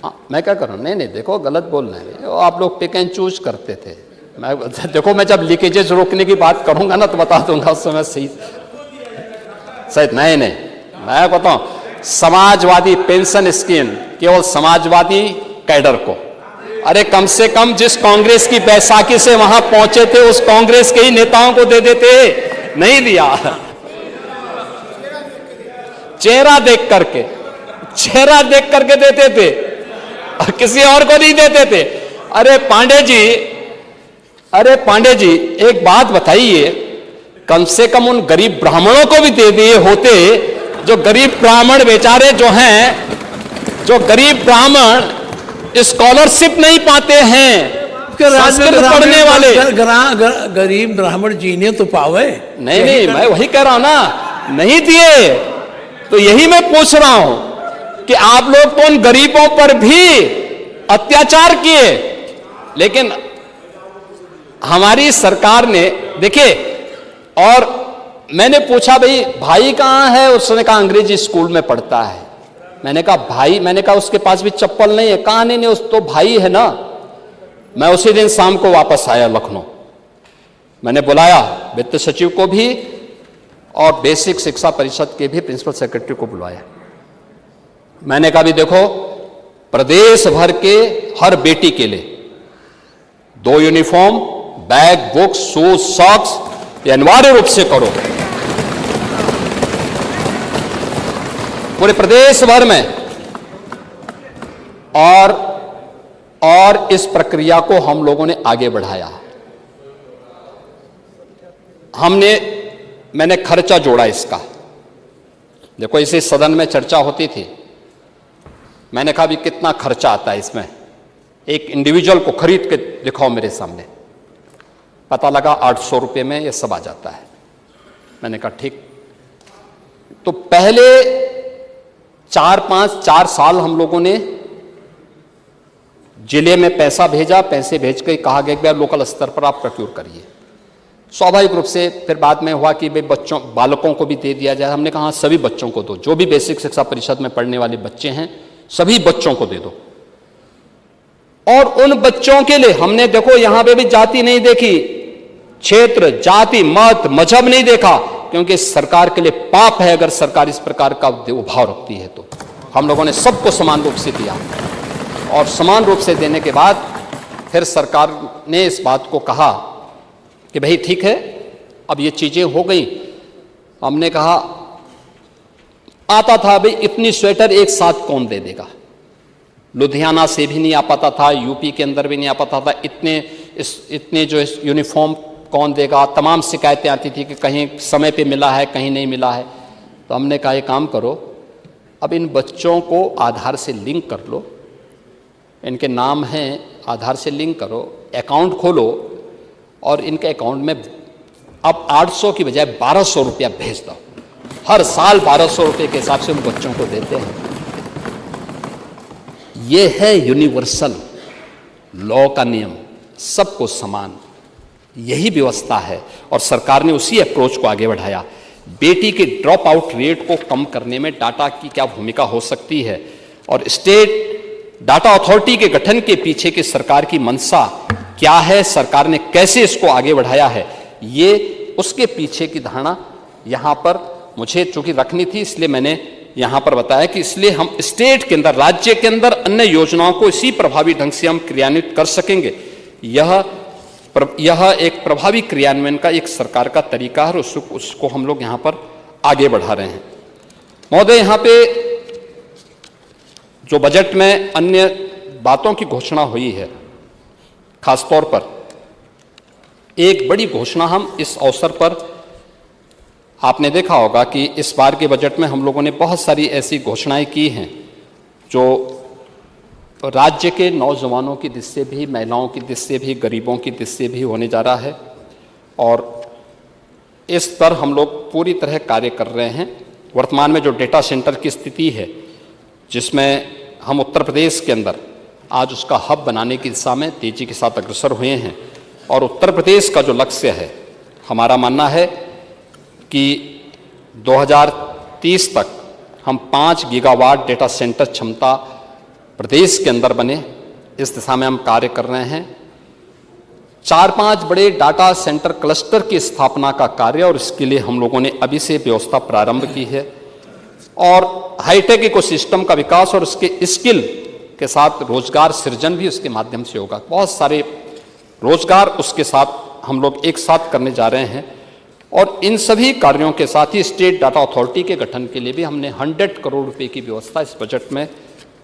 मैं क्या करूँ? नहीं नहीं, देखो गलत बोल रहे हैं आप लोग, पिक एंड चूज करते थे। मैं देखो, मैं जब लीकेजेस रोकने की बात करूंगा ना तो बता दूंगा उस समय सही। नहीं नहीं, मैं बताऊं, समाजवादी पेंशन स्कीम केवल समाजवादी कैडर को, अरे कम से कम जिस कांग्रेस की बैसाखी से वहां पहुंचे थे उस कांग्रेस के ही नेताओं को दे देते, नहीं दिया। चेहरा देख करके देते थे, किसी और को नहीं देते थे। अरे पांडे जी एक बात बताइए, कम से कम उन गरीब ब्राह्मणों को भी दे दिए होते, जो गरीब ब्राह्मण बेचारे जो गरीब ब्राह्मण स्कॉलरशिप नहीं पाते हैं, संस्कृत पढ़ने वाले गरीब ब्राह्मण जीने तो पावे। नहीं, मैं वही कह रहा हूं ना, नहीं दिए। तो यही मैं पूछ रहा हूं कि आप लोग तो उन गरीबों पर भी अत्याचार किए, लेकिन हमारी सरकार ने, देखिए, और मैंने पूछा भाई कहां है? उसने कहा अंग्रेजी स्कूल में पढ़ता है। मैंने कहा उसके पास भी चप्पल नहीं है। कहां नहीं, उस तो भाई है ना। मैं उसी दिन शाम को वापस आया लखनऊ। मैंने बुलाया वित्त सचिव को भी और बेसिक शिक्षा परिषद के भी प्रिंसिपल सेक्रेटरी को बुलाया। मैंने कहा भी देखो, प्रदेश भर के हर बेटी के लिए 2 uniform, bag, books, shoes, socks ये अनिवार्य रूप से करो पूरे प्रदेश भर में। और इस प्रक्रिया को हम लोगों ने आगे बढ़ाया। मैंने खर्चा जोड़ा इसका। देखो, इसे सदन में चर्चा होती थी। मैंने कहा भी कितना खर्चा आता है इसमें, एक इंडिविजुअल को खरीद के दिखाओ मेरे सामने। पता लगा 800 रुपये में ये सब आ जाता है। मैंने कहा ठीक। तो पहले 4 साल हम लोगों ने जिले में पैसा भेजा, पैसे भेज के कहा गया कि लोकल स्तर पर आप प्रोक्योर करिए। स्वाभाविक रूप से फिर बाद में हुआ कि भाई बालकों को भी दे दिया जाए। हमने कहा सभी बच्चों को दो, जो भी बेसिक शिक्षा परिषद में पढ़ने वाले बच्चे हैं सभी बच्चों को दे दो। और उन बच्चों के लिए हमने, देखो, यहां पे भी जाति नहीं देखी, क्षेत्र, जाति, मत, मजहब नहीं देखा, क्योंकि सरकार के लिए पाप है अगर सरकार इस प्रकार का भाव रखती है। तो हम लोगों ने सबको समान रूप से दिया और समान रूप से देने के बाद फिर सरकार ने इस बात को कहा कि भाई ठीक है, अब ये चीजें हो गई। हमने कहा, आता था भाई इतनी स्वेटर एक साथ कौन दे देगा? लुधियाना से भी नहीं आ पाता था, यूपी के अंदर भी नहीं आ पाता था। इतने जो यूनिफॉर्म कौन देगा? तमाम शिकायतें आती थी कि कहीं समय पे मिला है, कहीं नहीं मिला है। तो हमने कहा एक काम करो, अब इन बच्चों को आधार से लिंक कर लो, इनके नाम हैं, आधार से लिंक करो, अकाउंट खोलो और इनके अकाउंट में अब 800 की बजाय 1200 रुपया भेज दो। हर साल 1200 रुपये के हिसाब से उन बच्चों को देते हैं। ये है यूनिवर्सल लॉ का नियम, सबको समान, यही व्यवस्था है। और सरकार ने उसी अप्रोच को आगे बढ़ाया। बेटी के ड्रॉप आउट रेट को कम करने में डाटा की क्या भूमिका हो सकती है और स्टेट डाटा अथॉरिटी के गठन के पीछे की सरकार की मंशा क्या है, सरकार ने कैसे इसको आगे बढ़ाया है, ये उसके पीछे की धारणा यहां पर मुझे चूंकि रखनी थी, इसलिए मैंने यहां पर बताया कि इसलिए हम स्टेट के अंदर, राज्य के अंदर अन्य योजनाओं को इसी प्रभावी ढंग से हम क्रियान्वित कर सकेंगे। यह एक प्रभावी क्रियान्वयन का एक सरकार का तरीका है और उसको हम लोग यहां पर आगे बढ़ा रहे हैं। महोदय, यहां पे जो बजट में अन्य बातों की घोषणा हुई है, खासतौर पर एक बड़ी घोषणा हम इस अवसर पर, आपने देखा होगा कि इस बार के बजट में हम लोगों ने बहुत सारी ऐसी घोषणाएं की हैं जो राज्य के नौजवानों की दृष्टि से भी, महिलाओं की दृष्टि से भी, गरीबों की दृष्टि से भी होने जा रहा है और इस पर हम लोग पूरी तरह कार्य कर रहे हैं। वर्तमान में जो डेटा सेंटर की स्थिति है, जिसमें हम उत्तर प्रदेश के अंदर आज उसका हब बनाने की दिशा में तेजी के साथ अग्रसर हुए हैं और उत्तर प्रदेश का जो लक्ष्य है, हमारा मानना है कि 2030 तक हम 5 गीगावाट डेटा सेंटर क्षमता प्रदेश के अंदर बने, इस दिशा में हम कार्य कर रहे हैं। 4-5 बड़े डाटा सेंटर क्लस्टर की स्थापना का कार्य, और इसके लिए हम लोगों ने अभी से व्यवस्था प्रारंभ की है। और हाईटेक इकोसिस्टम का विकास और उसके स्किल के साथ रोजगार सृजन भी उसके माध्यम से होगा। बहुत सारे रोजगार उसके साथ हम लोग एक साथ करने जा रहे हैं। और इन सभी कार्यों के साथ ही स्टेट डाटा अथॉरिटी के गठन के लिए भी हमने 100 करोड़ रुपए की व्यवस्था इस बजट में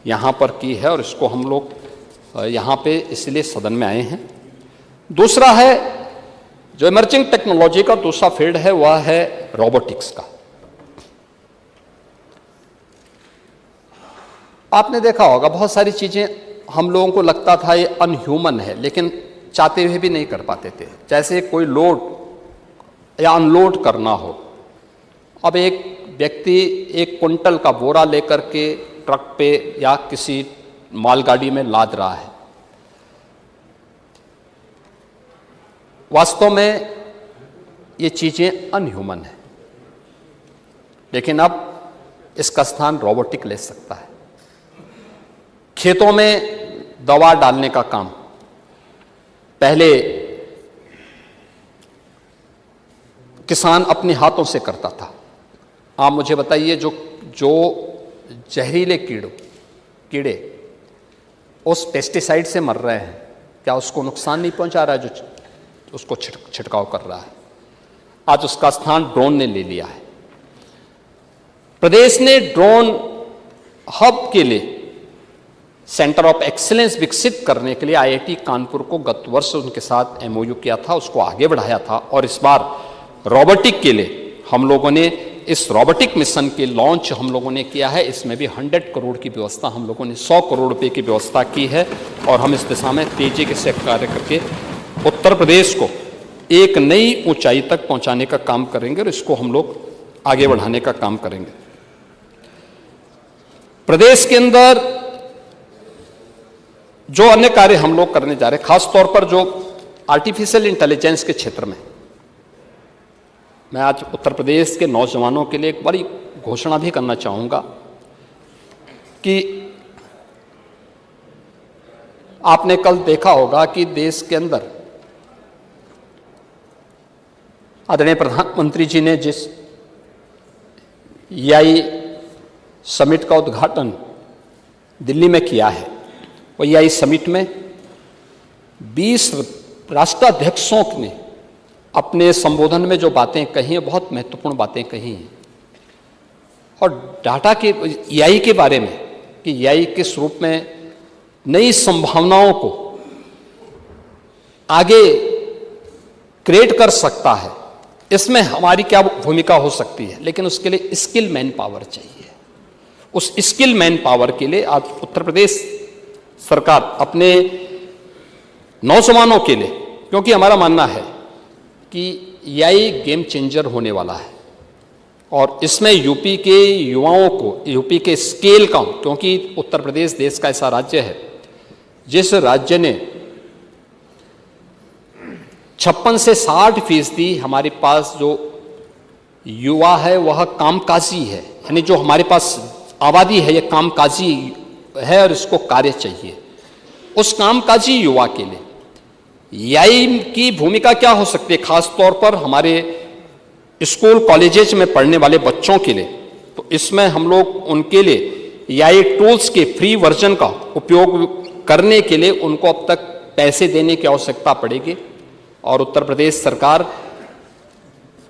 यहाँ पर की है, और इसको हम लोग यहाँ पे इसलिए सदन में आए हैं। दूसरा है जो इमर्जिंग टेक्नोलॉजी का दूसरा फील्ड है, वह है रोबोटिक्स का। आपने देखा होगा बहुत सारी चीजें हम लोगों को लगता था ये अनह्यूमन है, लेकिन चाहते हुए भी नहीं कर पाते थे। जैसे कोई लोड या अनलोड करना हो, अब एक व्यक्ति 1 क्विंटल का बोरा लेकर के ट्रक पे या किसी मालगाड़ी में लाद रहा है। वास्तव में ये चीजें अनह्यूमन है, लेकिन अब इसका स्थान रोबोटिक ले सकता है। खेतों में दवा डालने का काम पहले किसान अपने हाथों से करता था। आप मुझे बताइए, जो जहरीले कीड़े उस पेस्टिसाइड से मर रहे हैं, क्या उसको नुकसान नहीं पहुंचा रहा है जो उसको छिड़काव कर रहा है? आज उसका स्थान ड्रोन ने ले लिया है। प्रदेश ने ड्रोन हब के लिए सेंटर ऑफ एक्सीलेंस विकसित करने के लिए आईआईटी कानपुर को गत वर्ष उनके साथ एमओयू किया था, उसको आगे बढ़ाया था। और इस बार रोबोटिक के लिए हम लोगों ने इस रोबोटिक मिशन के लॉन्च हम लोगों ने किया है। इसमें भी 100 करोड़ की व्यवस्था हम लोगों ने 100 करोड़ रुपए की व्यवस्था की है, और हम इस दिशा में तेजी से कार्य करके उत्तर प्रदेश को एक नई ऊंचाई तक पहुंचाने का काम करेंगे, और इसको हम लोग आगे बढ़ाने का काम करेंगे। प्रदेश के अंदर जो अन्य कार्य हम लोग करने जा रहे हैं, खास तौर पर जो आर्टिफिशियल इंटेलिजेंस के क्षेत्र में, मैं आज उत्तर प्रदेश के नौजवानों के लिए एक बड़ी घोषणा भी करना चाहूंगा कि आपने कल देखा होगा कि देश के अंदर आदरणीय प्रधानमंत्री जी ने जिस एआई समिट का उद्घाटन दिल्ली में किया है, वो एआई समिट में 20 राष्ट्राध्यक्षों ने अपने संबोधन में जो बातें कही हैं, बहुत महत्वपूर्ण बातें कही हैं। और डाटा के एआई के बारे में कि एआई किस रूप में नई संभावनाओं को आगे क्रिएट कर सकता है, इसमें हमारी क्या भूमिका हो सकती है, लेकिन उसके लिए स्किल मैन पावर चाहिए। उस स्किल मैन पावर के लिए आज उत्तर प्रदेश सरकार अपने नौजवानों के लिए, क्योंकि हमारा मानना है कि एआई गेम चेंजर होने वाला है, और इसमें यूपी के युवाओं को, यूपी के स्केल का, क्योंकि उत्तर प्रदेश देश का ऐसा राज्य है जिस राज्य ने 56 से 60% हमारे पास जो युवा है वह कामकाजी है, यानी जो हमारे पास आबादी है ये कामकाजी है, और इसको कार्य चाहिए। उस कामकाजी युवा के लिए एआई की भूमिका क्या हो सकती है, खास तौर पर हमारे स्कूल कॉलेजेस में पढ़ने वाले बच्चों के लिए? तो इसमें हम लोग उनके लिए एआई टूल्स के फ्री वर्जन का उपयोग करने के लिए उनको अब तक पैसे देने की आवश्यकता पड़ेगी, और उत्तर प्रदेश सरकार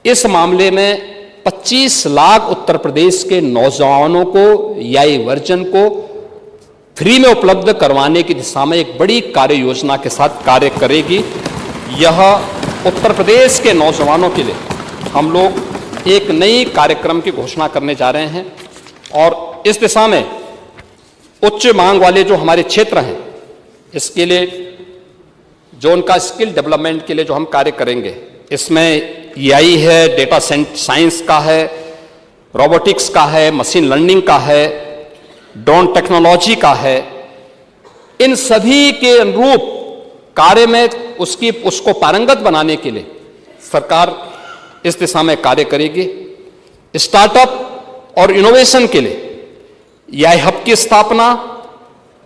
इस मामले में 25 लाख उत्तर प्रदेश के नौजवानों को एआई वर्जन को फ्री में उपलब्ध करवाने की दिशा में एक बड़ी कार्य योजना के साथ कार्य करेगी। यह उत्तर प्रदेश के नौजवानों के लिए हम लोग एक नई कार्यक्रम की घोषणा करने जा रहे हैं, और इस दिशा में उच्च मांग वाले जो हमारे क्षेत्र हैं, इसके लिए जो उनका स्किल डेवलपमेंट के लिए जो हम कार्य करेंगे, इसमें एआई है, डेटा साइंस का है, रोबोटिक्स का है, मशीन लर्निंग का है, ड्रोन टेक्नोलॉजी का है। इन सभी के अनुरूप कार्य में उसको पारंगत बनाने के लिए सरकार इस दिशा में कार्य करेगी। स्टार्टअप और इनोवेशन के लिए एआई हब की स्थापना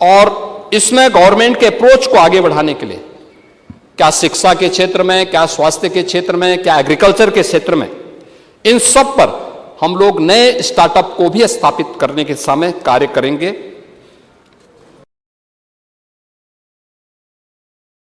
और इसमें गवर्नमेंट के अप्रोच को आगे बढ़ाने के लिए क्या शिक्षा के क्षेत्र में, क्या स्वास्थ्य के क्षेत्र में, क्या एग्रीकल्चर के क्षेत्र में, इन सब पर हम लोग नए स्टार्टअप को भी स्थापित करने के दिशा में कार्य करेंगे।